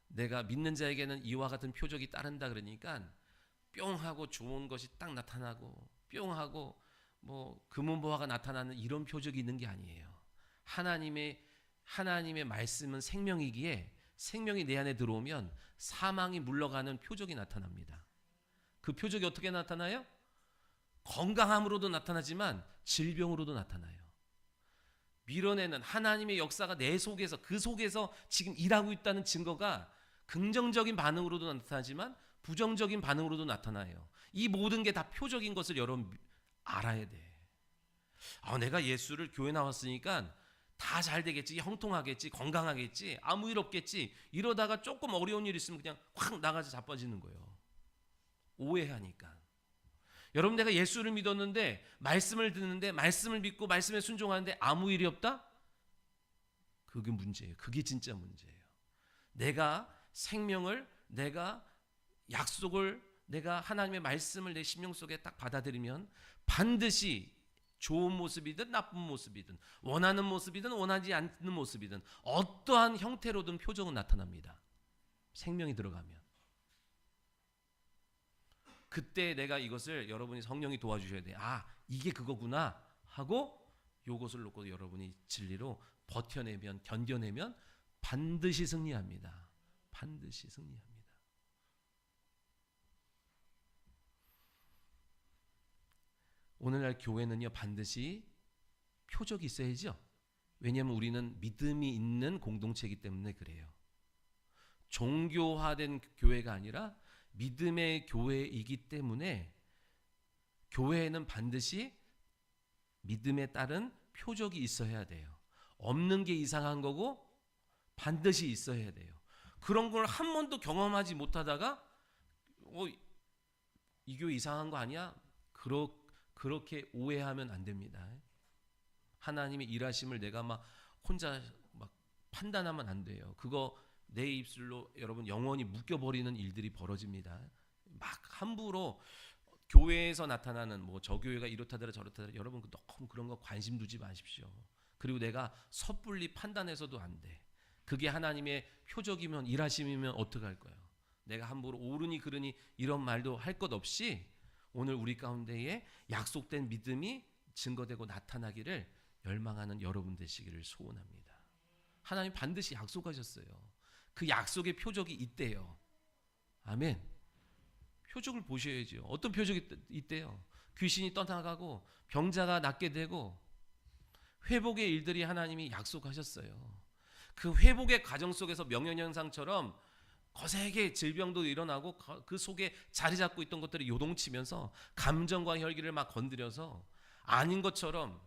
A: 내가 믿는 자에게는 이와 같은 표적이 따른다 그러니까 뿅 하고 좋은 것이 딱 나타나고 뿅 하고 뭐 금은보화가 나타나는 이런 표적이 있는 게 아니에요. 하나님의 말씀은 생명이기에 생명이 내 안에 들어오면 사망이 물러가는 표적이 나타납니다. 그 표적이 어떻게 나타나요? 건강함으로도 나타나지만 질병으로도 나타나요. 밀어내는 하나님의 역사가 내 속에서, 그 속에서 지금 일하고 있다는 증거가 긍정적인 반응으로도 나타나지만 부정적인 반응으로도 나타나요. 이 모든 게 다 표적인 것을 여러분 알아야 돼. 내가 예수를 교회 나왔으니까 다 잘 되겠지, 형통하겠지, 건강하겠지, 아무 일 없겠지, 이러다가 조금 어려운 일 있으면 그냥 확 나가서 자빠지는 거예요. 오해하니까. 여러분, 내가 예수를 믿었는데, 말씀을 듣는데, 말씀을 믿고 말씀에 순종하는데 아무 일이 없다? 그게 문제예요. 그게 진짜 문제예요. 내가 생명을, 내가 약속을, 내가 하나님의 말씀을 내 심령 속에 딱 받아들이면 반드시 좋은 모습이든 나쁜 모습이든, 원하는 모습이든 원하지 않는 모습이든 어떠한 형태로든 표적은 나타납니다. 생명이 들어가면. 그때 내가 이것을, 여러분이 성령이 도와주셔야 돼요. 이게 그거구나 하고 요것을 놓고 여러분이 진리로 버텨내면, 견뎌내면 반드시 승리합니다. 반드시 승리합니다. 오늘날 교회는요, 반드시 표적이 있어야죠. 왜냐하면 우리는 믿음이 있는 공동체이기 때문에 그래요. 종교화된 교회가 아니라 믿음의 교회이기 때문에 교회에는 반드시 믿음에 따른 표적이 있어야 돼요. 없는 게 이상한 거고 반드시 있어야 돼요. 그런 걸 한 번도 경험하지 못하다가 이 교회 이상한 거 아니야? 그렇게 오해하면 안 됩니다. 하나님의 일하심을 내가 막 혼자 막 판단하면 안 돼요. 그거 내 입술로 여러분 영원히 묶여버리는 일들이 벌어집니다. 막 함부로 교회에서 나타나는 뭐 저 교회가 이렇다더라 저렇다더라, 여러분 너무 그런 거 관심 두지 마십시오. 그리고 내가 섣불리 판단해서도 안 돼. 그게 하나님의 표적이면 일하심이면 어떡할 거예요? 내가 함부로 옳으니 그르니 이런 말도 할 것 없이 오늘 우리 가운데에 약속된 믿음이 증거되고 나타나기를 열망하는 여러분 되시기를 소원합니다. 하나님 반드시 약속하셨어요. 그 약속의 표적이 있대요. 아멘. 표적을 보셔야죠. 어떤 표적이 있대요? 귀신이 떠나가고 병자가 낫게 되고 회복의 일들이 하나님이 약속하셨어요. 그 회복의 과정 속에서 명령현상처럼 거세게 질병도 일어나고 그 속에 자리 잡고 있던 것들이 요동치면서 감정과 혈기를 막 건드려서 아닌 것처럼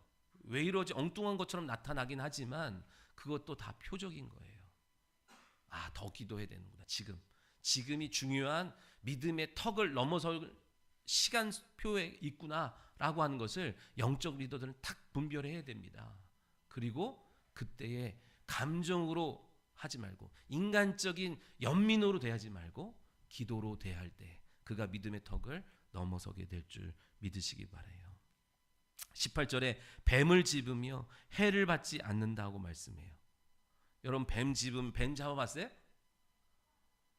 A: 왜 이러지 엉뚱한 것처럼 나타나긴 하지만 그것도 다 표적인 거예요. 아, 더 기도해야 되는구나. 지금이 중요한 믿음의 턱을 넘어설 시간표에 있구나라고 하는 것을 영적 리더들은 탁 분별해야 됩니다. 그리고 그때에 감정으로 하지 말고 인간적인 연민으로 대하지 말고 기도로 대할 때 그가 믿음의 턱을 넘어서게 될 줄 믿으시기 바라요. 18절에 뱀을 집으며 해를 받지 않는다고 말씀해요. 여러분 뱀 잡아봤어요?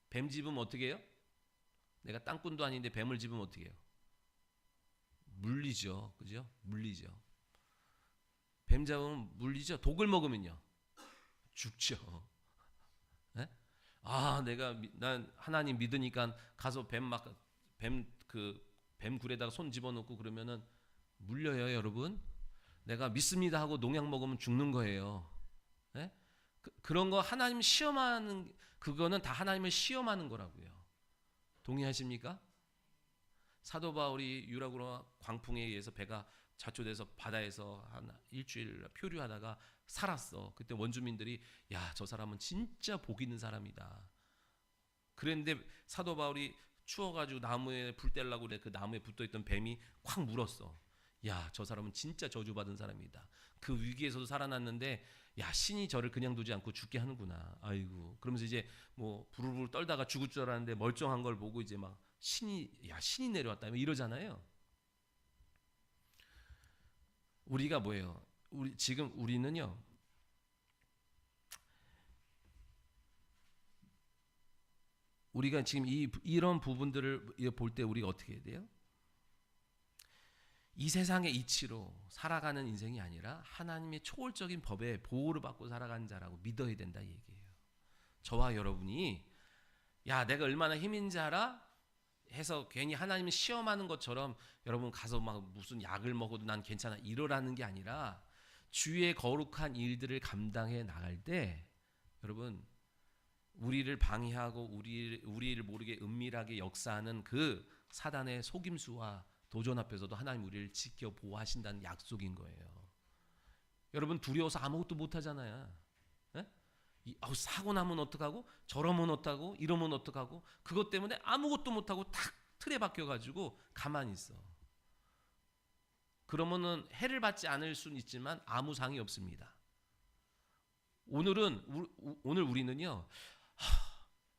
A: 뱀 집으면 어떻게 해요? 내가 땅꾼도 아닌데 뱀을 집으면 어떻게 해요? 물리죠. 그죠? 물리죠. 뱀 잡으면 물리죠. 독을 먹으면요. 죽죠. 네? 아, 난 하나님 믿으니까 가서 뱀 굴에다가 손 집어넣고 그러면은 물려요, 여러분. 내가 믿습니다 하고 농약 먹으면 죽는 거예요. 네? 그런 거 하나님 시험하는 그거는 다 하나님을 시험하는 거라고요. 동의하십니까? 사도 바울이 유라굴라 광풍에 의해서 배가 자초돼서 바다에서 한 일주일 표류하다가 살았어. 그때 원주민들이 야, 저 사람은 진짜 복 있는 사람이다. 그랬는데 사도 바울이 추워가지고 나무에 불 떼려고 그래. 그 나무에 붙어있던 뱀이 콱 물었어. 야, 저 사람은 진짜 저주받은 사람이다. 그 위기에서도 살아났는데 야, 신이 저를 그냥 두지 않고 죽게 하는구나. 아이고. 그러면서 이제 뭐 부르르 떨다가 죽을 줄 알았는데 멀쩡한 걸 보고 이제 막 신이 내려왔다 이러잖아요. 우리가 뭐예요? 우리는요. 우리가 지금 이런 부분들을 볼 때 우리가 어떻게 해야 돼요? 이 세상의 이치로 살아가는 인생이 아니라 하나님의 초월적인 법에 보호를 받고 살아가는 자라고 믿어야 된다 이 얘기예요. 저와 여러분이 야, 내가 얼마나 힘인 자라 해서 괜히 하나님을 시험하는 것처럼 여러분 가서 막 무슨 약을 먹어도 난 괜찮아 이러라는 게 아니라 주의 거룩한 일들을 감당해 나갈 때 여러분 우리를 방해하고 우리를 모르게 은밀하게 역사하는 그 사단의 속임수와 도전 앞에서도 하나님 우리를 지켜 보호하신다는 약속인 거예요. 여러분 두려워서 아무것도 못 하잖아요. 네? 사고 나면 어떡하고 저러면 어떡하고 이러면 어떡하고 그것 때문에 아무것도 못하고 탁 틀에 박혀가지고 가만히 있어. 그러면은 해를 받지 않을 수는 있지만 아무 상이 없습니다. 오늘 우리는요.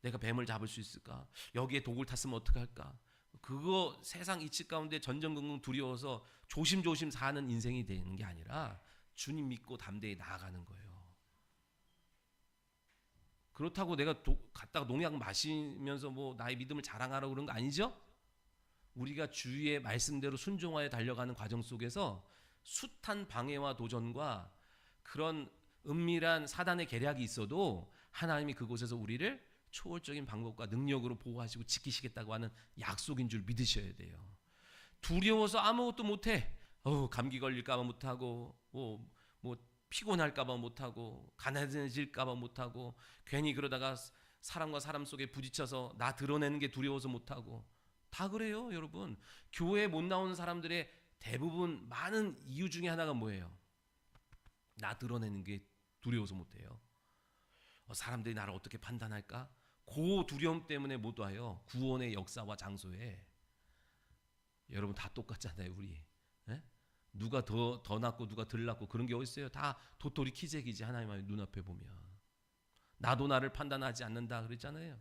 A: 내가 뱀을 잡을 수 있을까? 여기에 독을 탔으면 어떡할까? 그거 세상 이치 가운데 전전긍긍 두려워서 조심조심 사는 인생이 되는 게 아니라 주님 믿고 담대히 나아가는 거예요. 그렇다고 내가 갔다가 농약 마시면서 뭐 나의 믿음을 자랑하라고 그런 거 아니죠? 우리가 주의 말씀대로 순종하여 달려가는 과정 속에서 숱한 방해와 도전과 그런 은밀한 사단의 계략이 있어도 하나님이 그곳에서 우리를 초월적인 방법과 능력으로 보호하시고 지키시겠다고 하는 약속인 줄 믿으셔야 돼요. 두려워서 아무것도 못해. 감기 걸릴까봐 못하고 뭐 피곤할까봐 못하고 가난해질까봐 못하고 괜히 그러다가 사람과 사람 속에 부딪혀서 나 드러내는 게 두려워서 못하고 다 그래요 여러분. 교회에 못 나오는 사람들의 대부분 많은 이유 중에 하나가 뭐예요? 나 드러내는 게 두려워서 못해요. 사람들이 나를 어떻게 판단할까? 그 두려움 때문에 못 와요. 구원의 역사와 장소에. 여러분 다 똑같잖아요 우리. 네? 누가 더 낫고 누가 덜 낫고 그런 게 어디 있어요? 다 도토리 키재기지. 하나님의 눈앞에 보면 나도 나를 판단하지 않는다 그랬잖아요.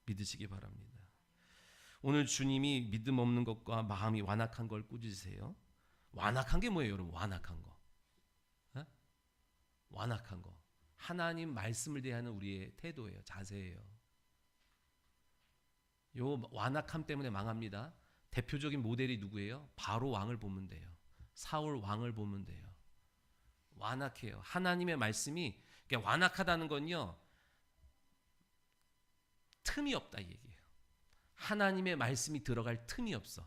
A: 믿으시기 바랍니다. 오늘 주님이 믿음 없는 것과 마음이 완악한 걸 꾸짖으세요. 완악한 게 뭐예요 여러분? 완악한 거. 네? 완악한 거. 하나님 말씀을 대하는 우리의 태도예요. 자세예요. 요 완악함 때문에 망합니다. 대표적인 모델이 누구예요? 바로 왕을 보면 돼요. 사울 왕을 보면 돼요. 완악해요. 하나님의 말씀이, 그러니까 완악하다는 건요, 틈이 없다 이 얘기예요. 하나님의 말씀이 들어갈 틈이 없어.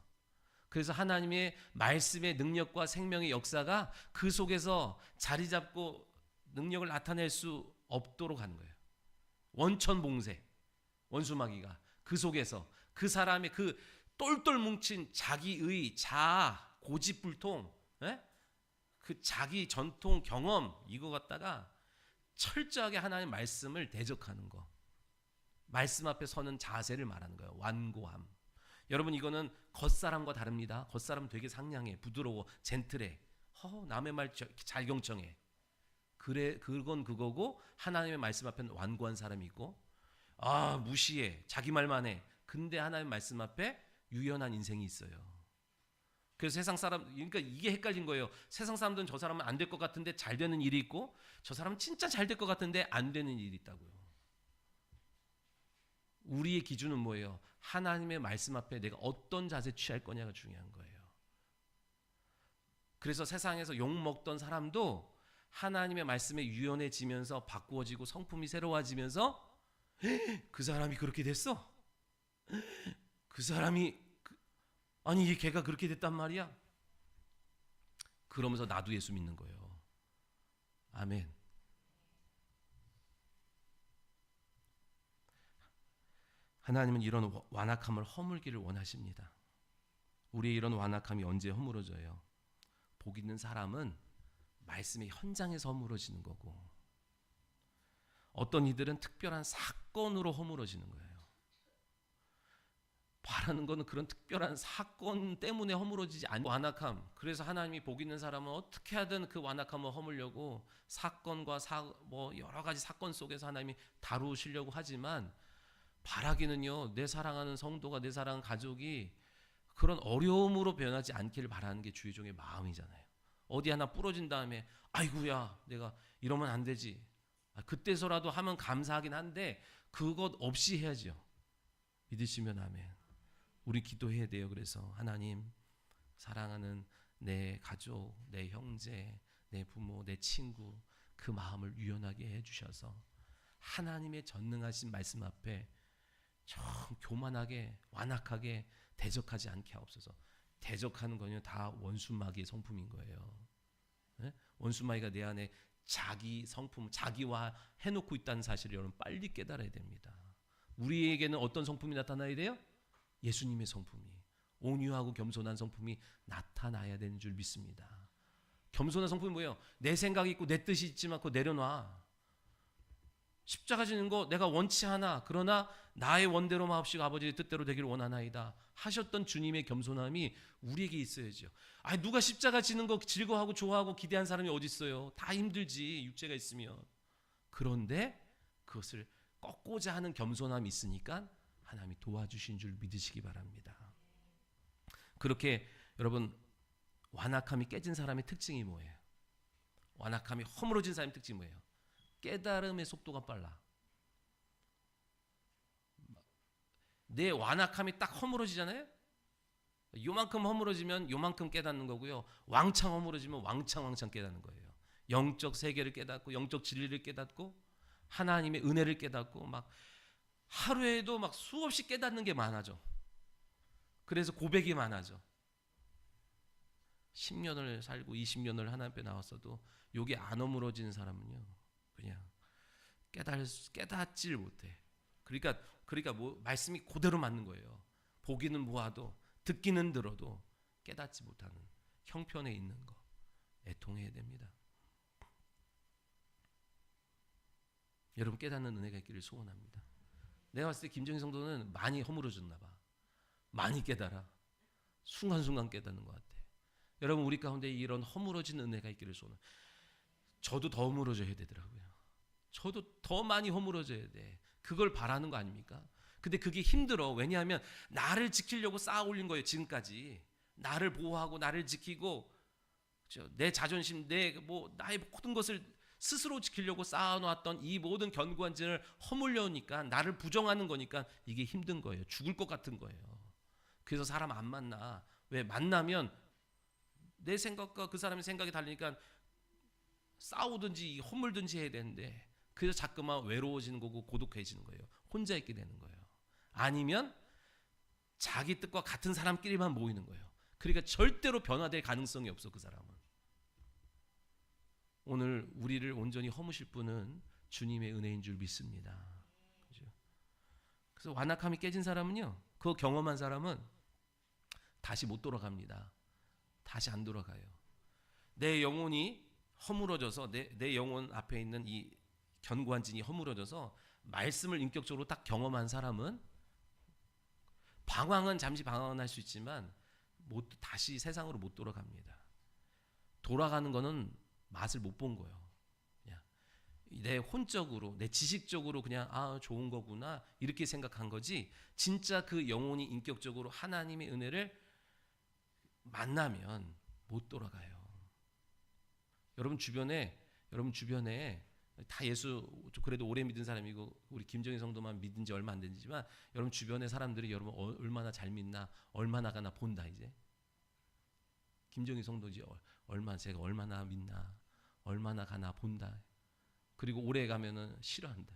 A: 그래서 하나님의 말씀의 능력과 생명의 역사가 그 속에서 자리 잡고 능력을 나타낼 수 없도록 하는 거예요. 원천봉쇄, 원수마귀가 그 속에서 그 사람의 그 똘똘 뭉친 자기의 자아, 고집불통, 그 자기 전통 경험 이거 갖다가 철저하게 하나님의 말씀을 대적하는 거, 말씀 앞에 서는 자세를 말하는 거예요. 완고함. 여러분 이거는 겉사람과 다릅니다. 겉사람 되게 상냥해, 부드러워, 젠틀해, 남의 말 잘 경청해. 그래, 그건 그거고, 하나님의 말씀 앞에는 완고한 사람이 있고, 무시해, 자기 말만 해. 근데 하나님의 말씀 앞에 유연한 인생이 있어요. 그래서 세상 사람, 그러니까 이게 헷갈린 거예요. 세상 사람들은 저 사람은 안 될 것 같은데 잘 되는 일이 있고, 저 사람은 진짜 잘 될 것 같은데 안 되는 일이 있다고요. 우리의 기준은 뭐예요? 하나님의 말씀 앞에 내가 어떤 자세 취할 거냐가 중요한 거예요. 그래서 세상에서 욕 먹던 사람도 하나님의 말씀에 유연해지면서 바꾸어지고 성품이 새로워지면서 그 사람이 그렇게 됐어? 그 사람이 아니 걔가 그렇게 됐단 말이야? 그러면서 나도 예수 믿는 거예요. 아멘. 하나님은 이런 완악함을 허물기를 원하십니다. 우리의 이런 완악함이 언제 허물어져요? 복 있는 사람은 말씀의 현장에서 허물어지는 거고, 어떤 이들은 특별한 사건으로 허물어지는 거예요. 바라는 거는 그런 특별한 사건 때문에 허물어지지 않는 완악함. 그래서 하나님이 복 있는 사람은 어떻게 하든 그 완악함을 허물려고 사건과 여러 가지 사건 속에서 하나님이 다루시려고 하지만, 바라기는요, 내 사랑하는 성도가, 내 사랑하는 가족이 그런 어려움으로 변하지 않기를 바라는 게 주의 종의 마음이잖아요. 어디 하나 부러진 다음에 아이고야 내가 이러면 안 되지, 그때서라도 하면 감사하긴 한데 그것 없이 해야죠. 믿으시면 아멘. 우리 기도해야 돼요. 그래서 하나님, 사랑하는 내 가족, 내 형제, 내 부모, 내 친구, 그 마음을 유연하게 해주셔서 하나님의 전능하신 말씀 앞에 좀 교만하게 완악하게 대적하지 않게 하옵소서. 대적하는 거는요 다 원수마귀의 성품인 거예요. 네? 원수마귀가 내 안에 자기 성품, 자기화 해놓고 있다는 사실을 여러분 빨리 깨달아야 됩니다. 우리에게는 어떤 성품이 나타나야 돼요? 예수님의 성품이, 온유하고 겸손한 성품이 나타나야 되는 줄 믿습니다. 겸손한 성품이 뭐예요? 내 생각이 있고 내 뜻이 있지만 그거 내려놔. 십자가 지는 거 내가 원치 않아. 그러나 나의 원대로 마옵시고 아버지의 뜻대로 되기를 원하나이다 하셨던 주님의 겸손함이 우리에게 있어야죠. 누가 십자가 지는 거 즐거워하고 좋아하고 기대한 사람이 어디 있어요? 다 힘들지, 육체가 있으면. 그런데 그것을 꺾고자 하는 겸손함이 있으니까 하나님이 도와주신 줄 믿으시기 바랍니다. 그렇게 여러분, 완악함이 깨진 사람의 특징이 뭐예요? 완악함이 허물어진 사람의 특징이 뭐예요? 깨달음의 속도가 빨라. 내 완악함이 딱 허물어지잖아요. 요만큼 허물어지면 요만큼 깨닫는 거고요, 왕창 허물어지면 왕창 깨닫는 거예요. 영적 세계를 깨닫고 영적 진리를 깨닫고 하나님의 은혜를 깨닫고 막 하루에도 막 수없이 깨닫는 게 많아져. 그래서 고백이 많아져. 10년을 살고 20년을 하나님 앞에 나왔어도 요게 안 허물어지는 사람은요 그냥 깨닫지를 못해. 그러니까 뭐 말씀이 그대로 맞는 거예요. 보기는 보아도 듣기는 들어도 깨닫지 못하는 형편에 있는 거 애통해야 됩니다. 여러분 깨닫는 은혜가 있기를 소원합니다. 내가 봤을 때 김정희 성도는 많이 허물어졌나 봐. 많이 깨달아. 순간순간 깨닫는 것 같아. 여러분 우리 가운데 이런 허물어진 은혜가 있기를 소원합니다. 저도 더 허물어져야 되더라고요. 저도 더 많이 허물어져야 돼. 그걸 바라는 거 아닙니까? 근데 그게 힘들어. 왜냐하면 나를 지키려고 쌓아 올린 거예요. 지금까지 나를 보호하고 나를 지키고 내 자존심, 나의 모든 것을 스스로 지키려고 쌓아놓았던 이 모든 견고한 진을 허물려니까 나를 부정하는 거니까 이게 힘든 거예요. 죽을 것 같은 거예요. 그래서 사람 안 만나. 왜? 만나면 내 생각과 그 사람의 생각이 다르니까 싸우든지 허물든지 해야 되는데 그래서 자꾸만 외로워지는 거고 고독해지는 거예요. 혼자 있게 되는 거예요. 아니면 자기 뜻과 같은 사람끼리만 모이는 거예요. 그러니까 절대로 변화될 가능성이 없어 그 사람은. 오늘 우리를 온전히 허무실 분은 주님의 은혜인 줄 믿습니다. 그죠? 그래서 완악함이 깨진 사람은요, 그거 경험한 사람은 다시 못 돌아갑니다. 다시 안 돌아가요. 내 영혼이 허물어져서 내 영혼 앞에 있는 이 견고한 진이 허물어져서 말씀을 인격적으로 딱 경험한 사람은 방황은 잠시 방황은 할 수 있지만 다시 세상으로 못 돌아갑니다. 돌아가는 거는 맛을 못 본 거예요. 그냥 내 혼적으로, 내 지식적으로 그냥 좋은 거구나 이렇게 생각한 거지. 진짜 그 영혼이 인격적으로 하나님의 은혜를 만나면 못 돌아가요. 여러분 주변에 다 예수 그래도 오래 믿은 사람이고 우리 김정희 성도만 믿은 지 얼마 안 되지만 여러분 주변의 사람들이 여러분 얼마나 잘 믿나 얼마나 가나 본다. 이제 김정희 성도지 제가 얼마나 믿나 얼마나 가나 본다. 그리고 오래 가면은 싫어한다.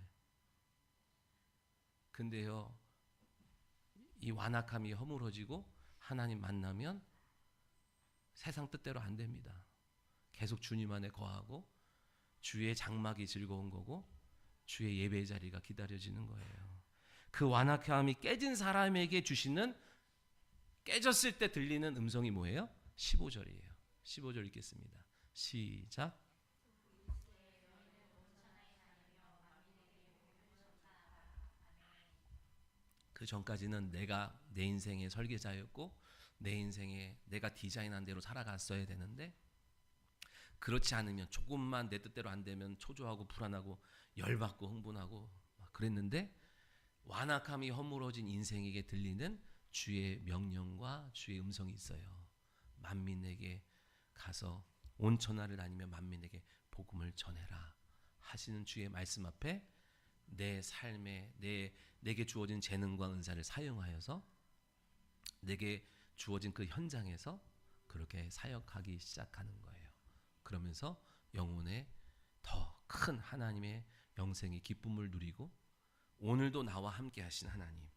A: 근데요, 이 완악함이 허물어지고 하나님 만나면 세상 뜻대로 안 됩니다. 계속 주님 안에 거하고 주의 장막이 즐거운 거고 주의 예배 자리가 기다려지는 거예요. 그 완악함이 깨진 사람에게 주시는 깨졌을 때 들리는 음성이 뭐예요? 15절이에요. 15절 읽겠습니다. 시작. 그 전까지는 내가 내 인생의 설계자였고 내 인생에 내가 디자인한 대로 살아갔어야 되는데 그렇지 않으면 조금만 내 뜻대로 안 되면 초조하고 불안하고 열받고 흥분하고 막 그랬는데 완악함이 허물어진 인생에게 들리는 주의 명령과 주의 음성이 있어요. 만민에게 가서 온 천하를 다니며 만민에게 복음을 전해라 하시는 주의 말씀 앞에 내 삶에 내게 주어진 재능과 은사를 사용하여서 내게 주어진 그 현장에서 그렇게 사역하기 시작하는 거예요. 그러면서 영혼에 더 큰 하나님의 영생의 기쁨을 누리고 오늘도 나와 함께 하신 하나님.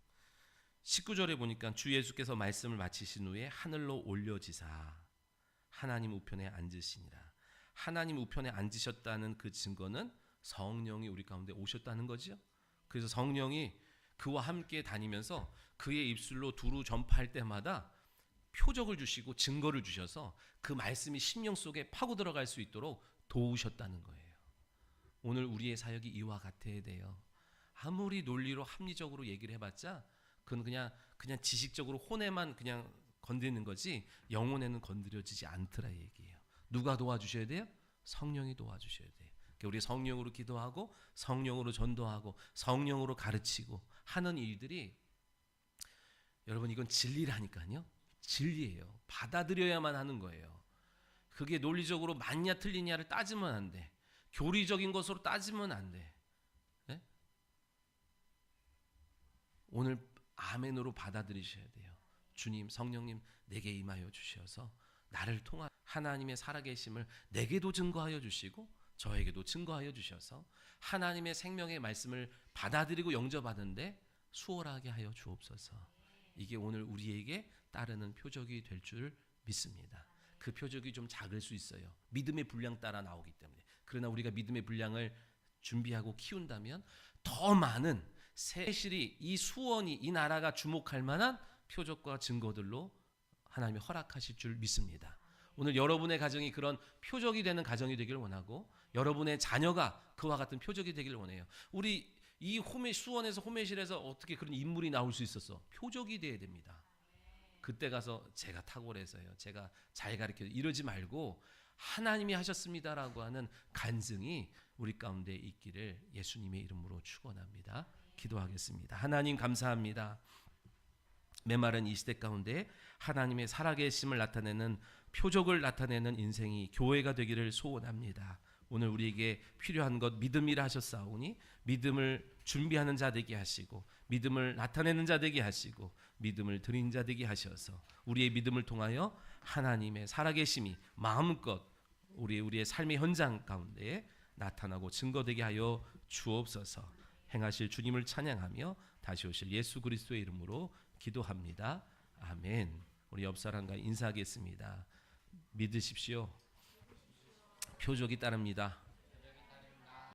A: 19절에 보니까 주 예수께서 말씀을 마치신 후에 하늘로 올려지사 하나님 우편에 앉으시니라. 하나님 우편에 앉으셨다는 그 증거는 성령이 우리 가운데 오셨다는 거죠. 그래서 성령이 그와 함께 다니면서 그의 입술로 두루 전파할 때마다 표적을 주시고 증거를 주셔서 그 말씀이 심령 속에 파고 들어갈 수 있도록 도우셨다는 거예요. 오늘 우리의 사역이 이와 같아야 돼요. 아무리 논리로 합리적으로 얘기를 해봤자 그건 그냥 지식적으로 혼에만 그냥 건드리는 거지 영혼에는 건드려지지 않더라 얘기예요. 누가 도와주셔야 돼요? 성령이 도와주셔야 돼요. 그러니까 우리 성령으로 기도하고 성령으로 전도하고 성령으로 가르치고 하는 일들이 여러분 이건 진리라니까요. 진리예요. 받아들여야만 하는 거예요. 그게 논리적으로 맞냐 틀리냐를 따지면 안 돼. 교리적인 것으로 따지면 안 돼. 네? 오늘 아멘으로 받아들이셔야 돼요. 주님, 성령님 내게 임하여 주셔서 나를 통한 하나님의 살아계심을 내게도 증거하여 주시고 저에게도 증거하여 주셔서 하나님의 생명의 말씀을 받아들이고 영접하는데 수월하게 하여 주옵소서. 이게 오늘 우리에게 따르는 표적이 될 줄 믿습니다. 그 표적이 좀 작을 수 있어요. 믿음의 분량 따라 나오기 때문에. 그러나 우리가 믿음의 분량을 준비하고 키운다면 더 많은 세실이 이 수원이 이 나라가 주목할 만한 표적과 증거들로 하나님이 허락하실 줄 믿습니다. 오늘 여러분의 가정이 그런 표적이 되는 가정이 되기를 원하고 여러분의 자녀가 그와 같은 표적이 되기를 원해요. 우리 이 수원에서 호매실에서 어떻게 그런 인물이 나올 수 있었어? 표적이 돼야 됩니다. 그때 가서 제가 탁월해서요. 제가 잘 가르쳐요. 이러지 말고 하나님이 하셨습니다라고 하는 간증이 우리 가운데 있기를 예수님의 이름으로 축원합니다. 기도하겠습니다. 하나님 감사합니다. 메마른 이 시대 가운데 하나님의 살아계심을 나타내는 표적을 나타내는 인생이 교회가 되기를 소원합니다. 오늘 우리에게 필요한 것 믿음이라 하셨사오니 믿음을 준비하는 자 되게 하시고 믿음을 나타내는 자 되게 하시고 믿음을 드린 자 되게 하셔서 우리의 믿음을 통하여 하나님의 살아계심이 마음껏 우리의 삶의 현장 가운데 나타나고 증거되게 하여 주옵소서. 행하실 주님을 찬양하며 다시 오실 예수 그리스도의 이름으로 기도합니다. 아멘. 우리 옆 사람과 인사하겠습니다. 믿으십시오. 표적이 따릅니다.